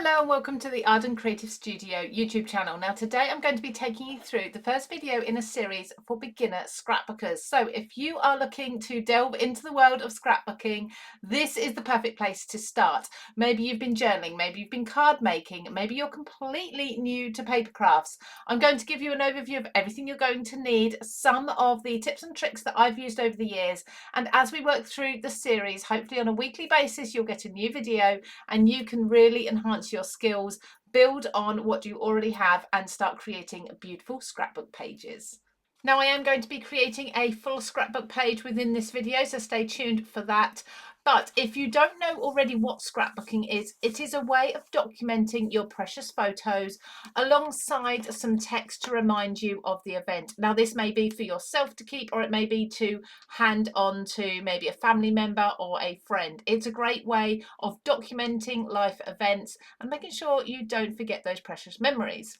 Hello and welcome to the Arden Creative Studio YouTube channel. Now today I'm going to be taking you through the first video in a series for beginner scrapbookers. So if you are looking to delve into the world of scrapbooking, this is the perfect place to start. Maybe you've been journaling, maybe you've been card making, maybe you're completely new to paper crafts. I'm going to give you an overview of everything you're going to need, some of the tips and tricks that I've used over the years, and as we work through the series, hopefully on a weekly basis you'll get a new video and you can really enhance your skills, build on what you already have and start creating beautiful scrapbook pages. Now I am going to be creating a full scrapbook page within this video, so stay tuned for that. But if you don't know already what scrapbooking is, it is a way of documenting your precious photos alongside some text to remind you of the event. Now this may be for yourself to keep, or it may be to hand on to maybe a family member or a friend. It's a great way of documenting life events and making sure you don't forget those precious memories.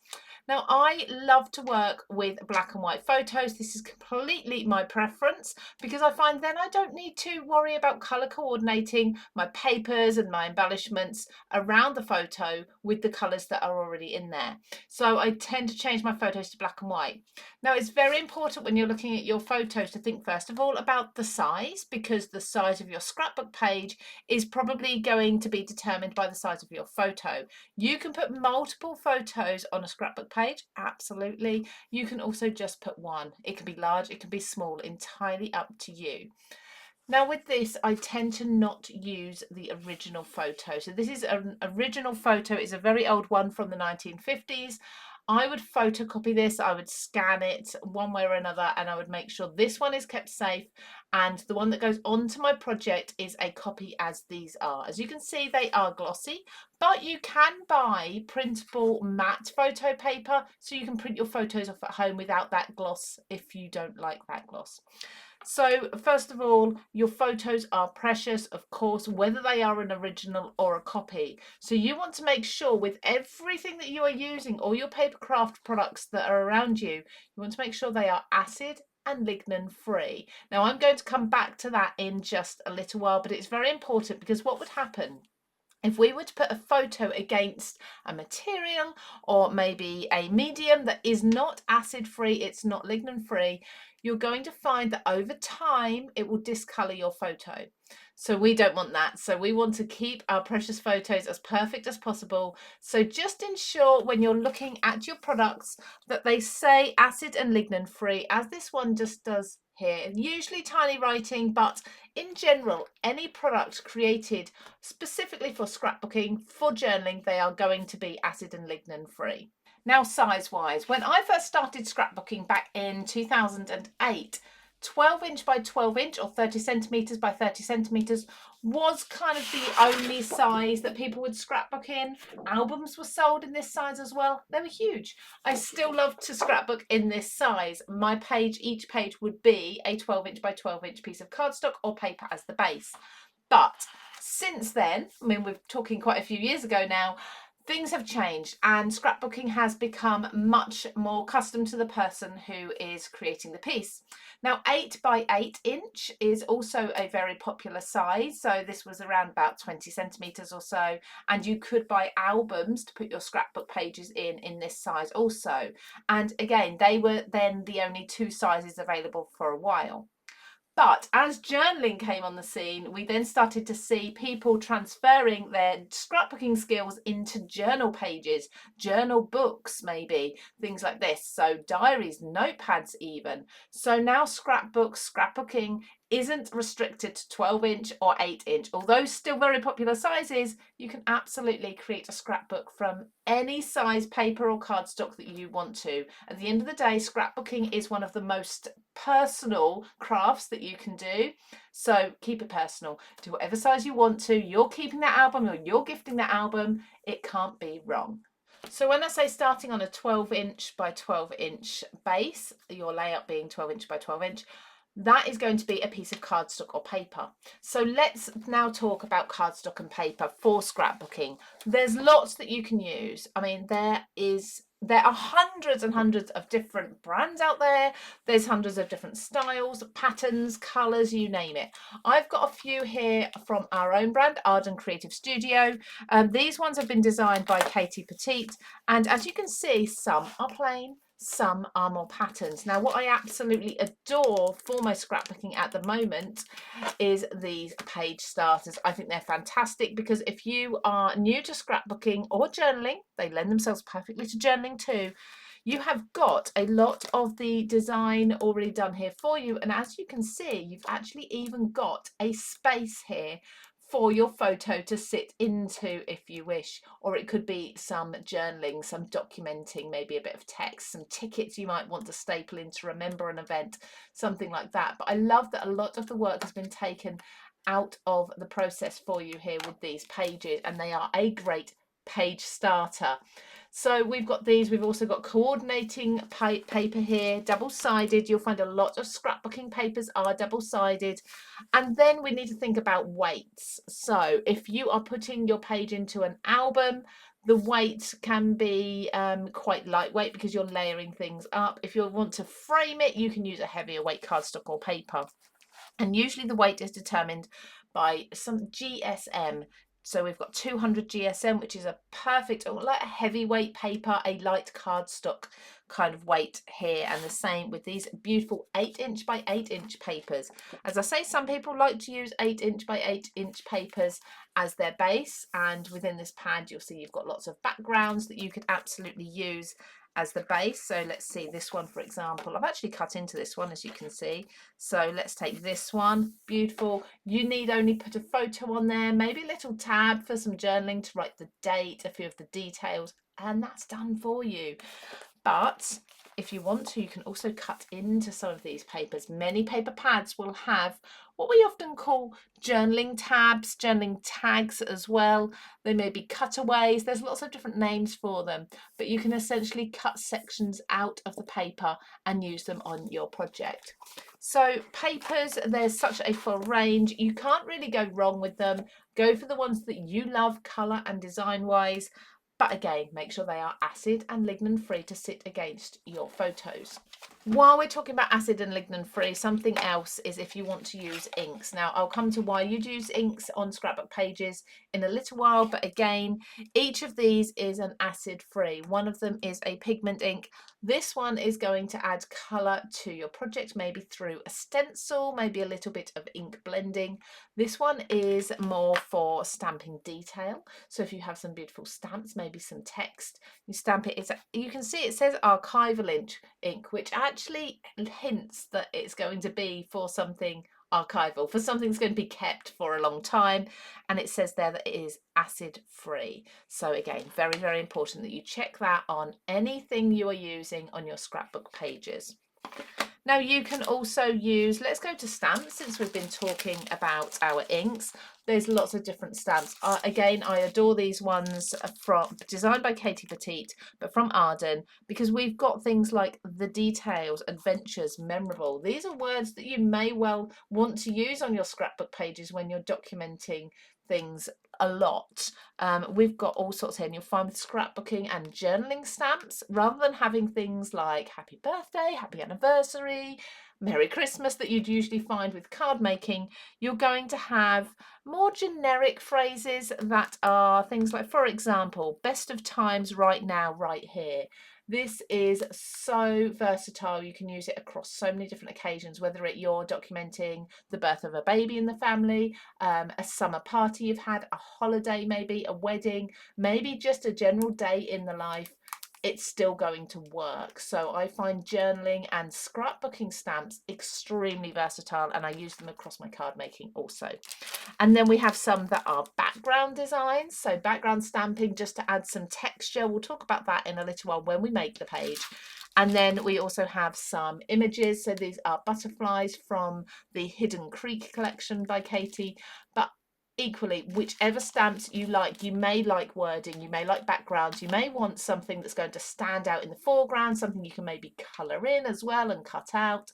Now, I love to work with black and white photos. This is completely my preference because I find then I don't need to worry about colour coordinating my papers and my embellishments around the photo with the colours that are already in there. So I tend to change my photos to black and white. Now, it's very important when you're looking at your photos to think first of all about the size, because the size of your scrapbook page is probably going to be determined by the size of your photo. You can put multiple photos on a scrapbook page, absolutely. You can also just put one. It can be large, it can be small, entirely up to you. Now with this, I tend to not use the original photo. So this is an original photo, it's a very old one from the 1950s. I would photocopy this, I would scan it one way or another, and I would make sure this one is kept safe and the one that goes onto my project is a copy as these are. As you can see, they are glossy, but you can buy printable matte photo paper so you can print your photos off at home without that gloss if you don't like that gloss. So first of all, your photos are precious, of course, whether they are an original or a copy. So you want to make sure with everything that you are using, all your paper craft products that are around you, you want to make sure they are acid and lignin free. Now I'm going to come back to that in just a little while, but it's very important because what would happen if we were to put a photo against a material or maybe a medium that is not acid free, it's not lignin free, you're going to find that over time it will discolor your photo. So we don't want that. So we want to keep our precious photos as perfect as possible. So just ensure when you're looking at your products that they say acid and lignin free, as this one just does here. Usually tiny writing, but in general, any product created specifically for scrapbooking, for journaling, they are going to be acid and lignin free. Now, size wise, when I first started scrapbooking back in 2008, 12 inch by 12 inch or 30 centimeters by 30 centimeters was kind of the only size that people would scrapbook in. Albums were sold in this size as well. They were huge. I still love to scrapbook in this size. My page, each page would be a 12 inch by 12 inch piece of cardstock or paper as the base. But since then, I mean, we're talking quite a few years ago now, things have changed and scrapbooking has become much more custom to the person who is creating the piece. Now 8 by 8 inch is also a very popular size, so this was around about 20 centimeters or so, and you could buy albums to put your scrapbook pages in this size also. And again, they were then the only two sizes available for a while. But as journaling came on the scene, we then started to see people transferring their scrapbooking skills into journal pages, journal books, maybe, things like this. So diaries, notepads even. So now scrapbooking isn't restricted to 12 inch or 8 inch. Although still very popular sizes, you can absolutely create a scrapbook from any size paper or cardstock that you want to. At the end of the day, scrapbooking is one of the most personal crafts that you can do. So keep it personal. Do whatever size you want to. You're keeping that album or you're gifting that album. It can't be wrong. So when I say starting on a 12 inch by 12 inch base, your layout being 12 inch by 12 inch, that is going to be a piece of cardstock or paper. So let's now talk about cardstock and paper for scrapbooking. There's lots that you can use. I mean, there is There are hundreds and hundreds of different brands out there. There's hundreds of different styles, patterns, colours, you name it. I've got a few here from our own brand, Arden Creative Studio. These ones have been designed by Katie Petite, and as you can see, some are plain, some are more patterns. Now, what I absolutely adore for my scrapbooking at the moment is these page starters. I think they're fantastic because if you are new to scrapbooking or journaling, they lend themselves perfectly to journaling too. You have got a lot of the design already done here for you, and as you can see, you've actually even got a space here for your photo to sit into if you wish, or it could be some journaling, some documenting, maybe a bit of text, some tickets you might want to staple in to remember an event, something like that. But I love that a lot of the work has been taken out of the process for you here with these pages, and they are a great page starter. So we've got these. We've also got coordinating paper here, double-sided. You'll find a lot of scrapbooking papers are double-sided. And then we need to think about weights. So if you are putting your page into an album, the weight can be quite lightweight because you're layering things up. If you want to frame it, you can use a heavier weight cardstock or paper. And usually the weight is determined by some GSM. So we've got 200 GSM, which is a perfect, or like a heavyweight paper, a light cardstock kind of weight here. And the same with these beautiful 8" by 8" papers. As I say, some people like to use 8" by 8" papers as their base. And within this pad, you'll see you've got lots of backgrounds that you could absolutely use as the base. So let's see this one, for example. I've actually cut into this one, as you can see. So let's take this one. Beautiful. You need only put a photo on there, maybe a little tab for some journaling to write the date, a few of the details, and that's done for you. But if you want to, you can also cut into some of these papers. Many paper pads will have what we often call journaling tabs, journaling tags as well. They may be cutaways. There's lots of different names for them, but you can essentially cut sections out of the paper and use them on your project. So papers, there's such a full range. You can't really go wrong with them. Go for the ones that you love, colour and design wise. But again, make sure they are acid and lignin free to sit against your photos. While we're talking about acid and lignin free, something else is if you want to use inks. Now, I'll come to why you'd use inks on scrapbook pages in a little while, but again, each of these is an acid free. One of them is a pigment ink. This one is going to add colour to your project, maybe through a stencil, maybe a little bit of ink blending. This one is more for stamping detail. So if you have some beautiful stamps, maybe some text, you stamp it. You can see it says archival ink, which actually hints that it's going to be for something archival, for something that's going to be kept for a long time. And it says there that it is acid free. So again, very, very important that you check that on anything you are using on your scrapbook pages. Now you can also use, let's go to stamps since we've been talking about our inks. There's lots of different stamps. Again, I adore these ones from designed by Katie Petite, but from Arden, because we've got things like the details, adventures, memorable. These are words that you may well want to use on your scrapbook pages when you're documenting things a lot. We've got all sorts here, and you'll find with scrapbooking and journaling stamps, rather than having things like happy birthday, happy anniversary, Merry Christmas that you'd usually find with card making, you're going to have more generic phrases that are things like, for example, best of times right now, right here. This is so versatile. You can use it across so many different occasions, whether you're documenting the birth of a baby in the family, a summer party you've had, a holiday maybe, a wedding, maybe just a general day in the life. It's still going to work. So I find journaling and scrapbooking stamps extremely versatile, and I use them across my card making also. And then we have some that are background designs, so background stamping just to add some texture. We'll talk about that in a little while when we make the page. And then we also have some images. So these are butterflies from the Hidden Creek collection by Katie. But equally, whichever stamps you like, you may like wording, you may like backgrounds, you may want something that's going to stand out in the foreground, something you can maybe colour in as well and cut out.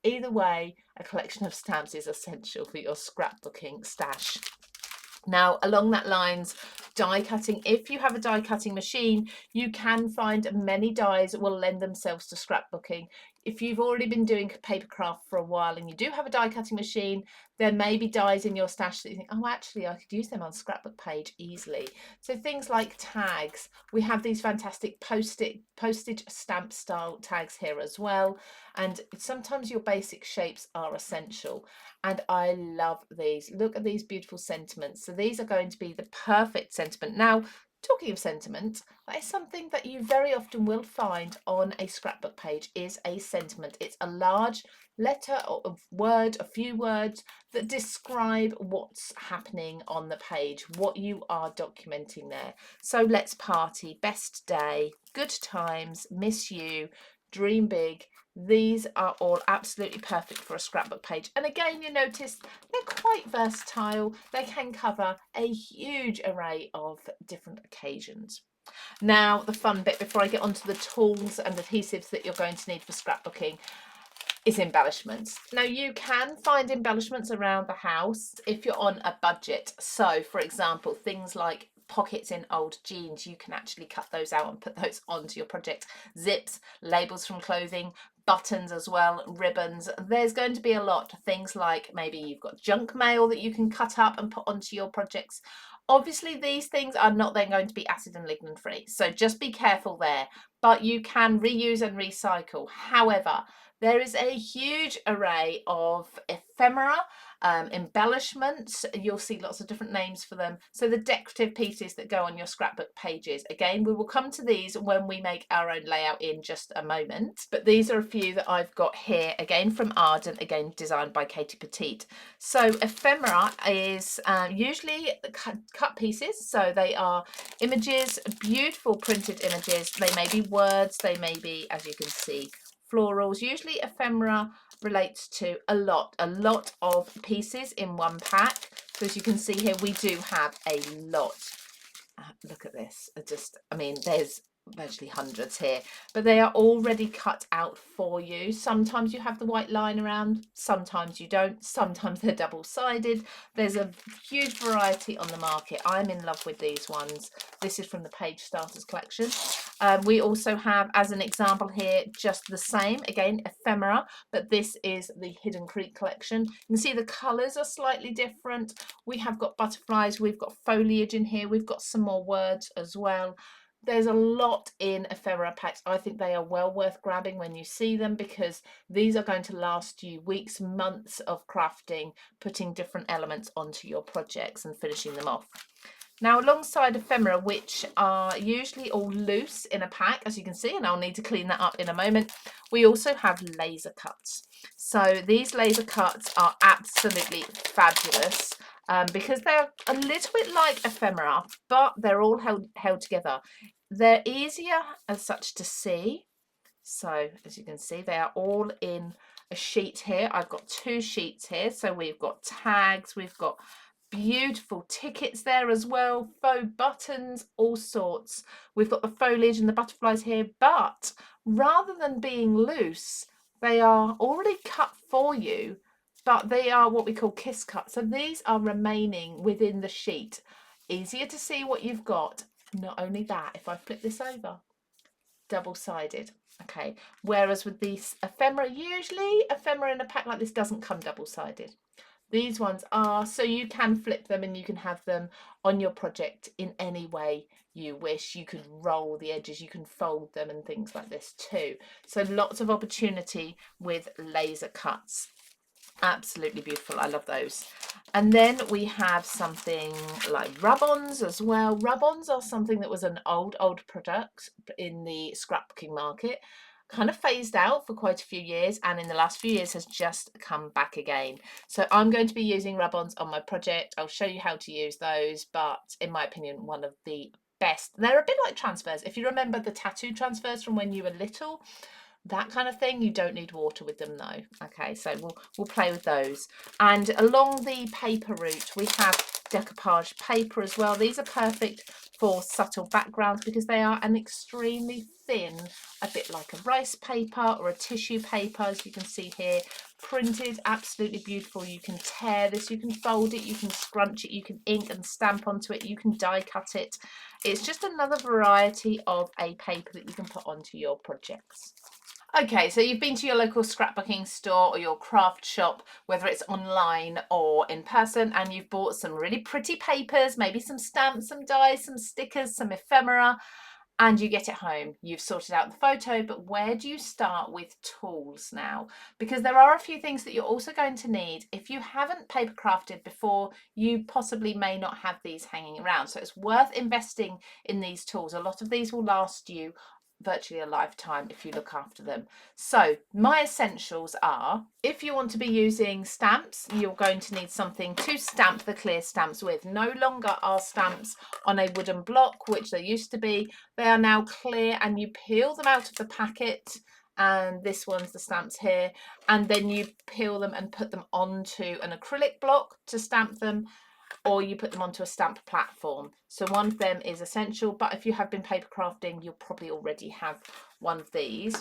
Either way, a collection of stamps is essential for your scrapbooking stash. Now, along that lines, die cutting. If you have a die cutting machine, you can find many dies that will lend themselves to scrapbooking. If you've already been doing paper craft for a while and you do have a die cutting machine, there may be dies in your stash that you think, oh, actually, I could use them on scrapbook page easily. So things like tags, we have these fantastic postage stamp style tags here as well. And sometimes your basic shapes are essential. And I love these. Look at these beautiful sentiments. So these are going to be the perfect sentiment. Now, talking of sentiment, that is something that you very often will find on a scrapbook page is a sentiment. It's a large letter or a word, a few words that describe what's happening on the page, what you are documenting there. So let's party, best day, good times, miss you, dream big. These are all absolutely perfect for a scrapbook page. And again, you notice they're quite versatile. They can cover a huge array of different occasions. Now, the fun bit before I get onto the tools and adhesives that you're going to need for scrapbooking is embellishments. Now, you can find embellishments around the house if you're on a budget. So, for example, things like pockets in old jeans, you can actually cut those out and put those onto your project. Zips, labels from clothing, buttons as well, ribbons. There's going to be a lot. Things like maybe you've got junk mail that you can cut up and put onto your projects. Obviously, these things are not then going to be acid and lignin free, so just be careful there, but you can reuse and recycle. However, there is a huge array of ephemera, embellishments. You'll see lots of different names for them. So the decorative pieces that go on your scrapbook pages. Again, we will come to these when we make our own layout in just a moment. But these are a few that I've got here, again from Ardent, again designed by Katie Petite. So ephemera is usually cut pieces. So they are images, beautiful printed images. They may be words, they may be, as you can see, florals. Usually ephemera relates to a lot of pieces in one pack. So as you can see here, we do have a lot. Look at this. I mean, there's virtually hundreds here, but they are already cut out for you. Sometimes you have the white line around, sometimes you don't, sometimes they're double-sided. There's a huge variety on the market. I'm in love with these ones. This is from the Page Starters collection. We also have, as an example here, just the same, again, ephemera, but this is the Hidden Creek collection. You can see the colours are slightly different. We have got butterflies, we've got foliage in here, we've got some more words as well. There's a lot in ephemera packs. I think they are well worth grabbing when you see them, because these are going to last you weeks, months of crafting, putting different elements onto your projects and finishing them off. Now, alongside ephemera, which are usually all loose in a pack, as you can see, and I'll need to clean that up in a moment, we also have laser cuts. So these laser cuts are absolutely fabulous. Because they're a little bit like ephemera, but they're all held together. They're easier as such to see. So as you can see, they are all in a sheet here. I've got 2 sheets here. So we've got tags, we've got beautiful tickets there as well, faux buttons, all sorts. We've got the foliage and the butterflies here, but rather than being loose, they are already cut for you, but they are what we call kiss cut. So these are remaining within the sheet. Easier to see what you've got. Not only that, if I flip this over, double-sided. Okay, whereas with these ephemera, usually ephemera in a pack like this doesn't come double-sided. These ones are, so you can flip them and you can have them on your project in any way you wish. You could roll the edges, you can fold them and things like this too. So lots of opportunity with laser cuts. Absolutely beautiful. I love those. And then we have something like rub-ons as well. Rub-ons are something that was an old product in the scrapbooking market, kind of phased out for quite a few years, and in the last few years has just come back again. So I'm going to be using rub-ons on my project. I'll show you how to use those, but in my opinion, one of the best. They're a bit like transfers. If you remember the tattoo transfers from when you were little, that kind of thing, you don't need water with them though. Okay, so we'll play with those. And along the paper route, we have decoupage paper as well. These are perfect for subtle backgrounds because they are an extremely thin, a bit like a rice paper or a tissue paper, as you can see here, printed, absolutely beautiful. You can tear this, you can fold it, you can scrunch it, you can ink and stamp onto it, you can die cut it. It's just another variety of a paper that you can put onto your projects. Okay, so you've been to your local scrapbooking store or your craft shop, whether it's online or in person, and you've bought some really pretty papers, maybe some stamps, some dies, some stickers, some ephemera, and you get it home. You've sorted out the photo, but where do you start with tools now? Because there are a few things that you're also going to need. If you haven't paper crafted before, you possibly may not have these hanging around. So it's worth investing in these tools. A lot of these will last you virtually a lifetime if you look after them. So my essentials are, if you want to be using stamps, you're going to need something to stamp the clear stamps with. No longer are stamps on a wooden block, which they used to be. They are now clear, and you peel them out of the packet, and this one's the stamps here, and then you peel them and put them onto an acrylic block to stamp them, or you put them onto a stamp platform. So one of them is essential, but if you have been paper crafting, you'll probably already have one of these.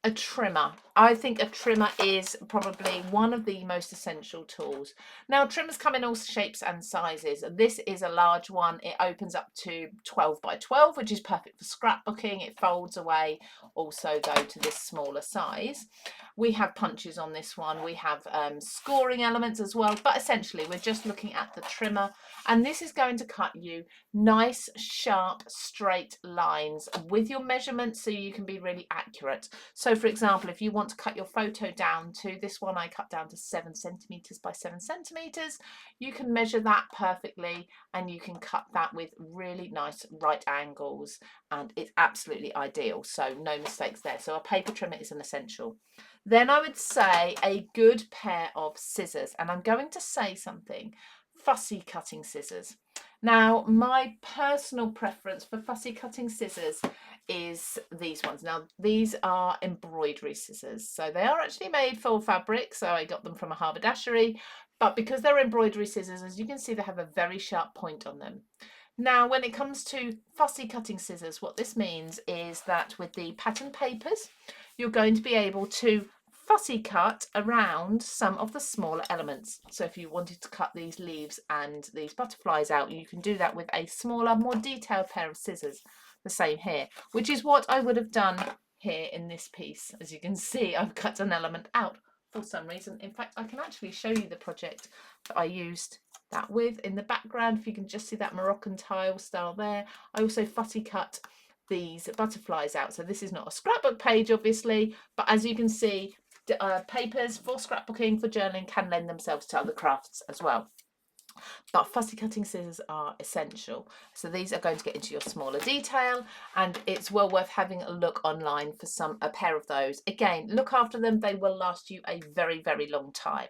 A trimmer. I think a trimmer is probably one of the most essential tools. Now, trimmers come in all shapes and sizes. This is a large one. It opens up to 12 by 12, which is perfect for scrapbooking. It folds away also, though, to this smaller size. We have punches on this one. We have scoring elements as well, but essentially we're just looking at the trimmer, and this is going to cut you nice, sharp, straight lines with your measurements so you can be really accurate. So for example, if you want to cut your photo down to, this one I cut down to 7 centimeters by 7 centimeters, you can measure that perfectly and you can cut that with really nice right angles, and it's absolutely ideal. So no mistakes there. So a paper trimmer is an essential. Then I would say a good pair of scissors, and I'm going to say something, fussy cutting scissors. Now, my personal preference for fussy cutting scissors is these ones. Now, these are embroidery scissors. So they are actually made for fabric. So I got them from a haberdashery. But because they're embroidery scissors, as you can see, they have a very sharp point on them. Now, when it comes to fussy cutting scissors, what this means is that with the pattern papers, you're going to be able to fussy cut around some of the smaller elements. So if you wanted to cut these leaves and these butterflies out, you can do that with a smaller, more detailed pair of scissors. The same here, which is what I would have done here in this piece. As you can see, I've cut an element out for some reason. In fact, I can actually show you the project that I used that with in the background. If you can just see that Moroccan tile style there. I also fussy cut these butterflies out. So this is not a scrapbook page, obviously, but as you can see, papers for scrapbooking, for journaling, can lend themselves to other crafts as well. But fussy cutting scissors are essential. So these are going to get into your smaller detail, and it's well worth having a look online for a pair of those. Again, look after them. They will last you a very, very long time.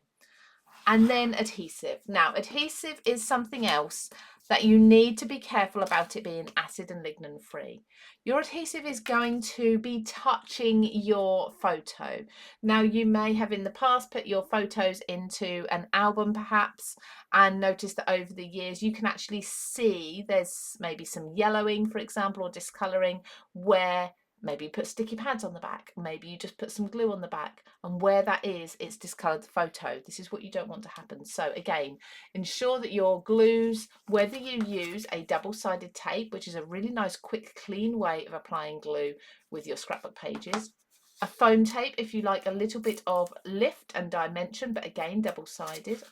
And then adhesive. Now, adhesive is something else that you need to be careful about, it being acid and lignin free. Your adhesive is going to be touching your photo. Now, you may have in the past put your photos into an album perhaps, and notice that over the years you can actually see there's maybe some yellowing, for example, or discolouring, where maybe you put sticky pads on the back, maybe you just put some glue on the back, and where that is, it's discoloured the photo. This is what you don't want to happen. So again, ensure that your glues, whether you use a double-sided tape, which is a really nice, quick, clean way of applying glue with your scrapbook pages, a foam tape if you like a little bit of lift and dimension, but again, double-sided.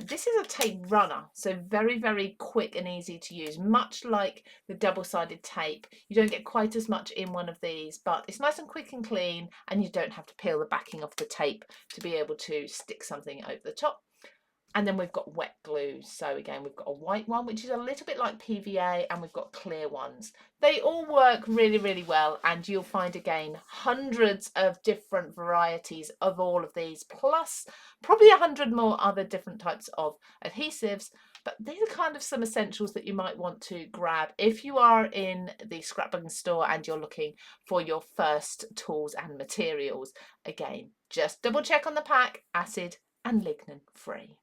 This is a tape runner, so very, very quick and easy to use, much like the double-sided tape. You don't get quite as much in one of these, but it's nice and quick and clean, and you don't have to peel the backing off the tape to be able to stick something over the top. And then we've got wet glue. So again, we've got a white one, which is a little bit like PVA, and we've got clear ones. They all work really, really well, and you'll find again hundreds of different varieties of all of these, plus probably 100 more other different types of adhesives. But these are kind of some essentials that you might want to grab if you are in the scrapbooking store and you're looking for your first tools and materials. Again, just double check on the pack, acid and lignin free.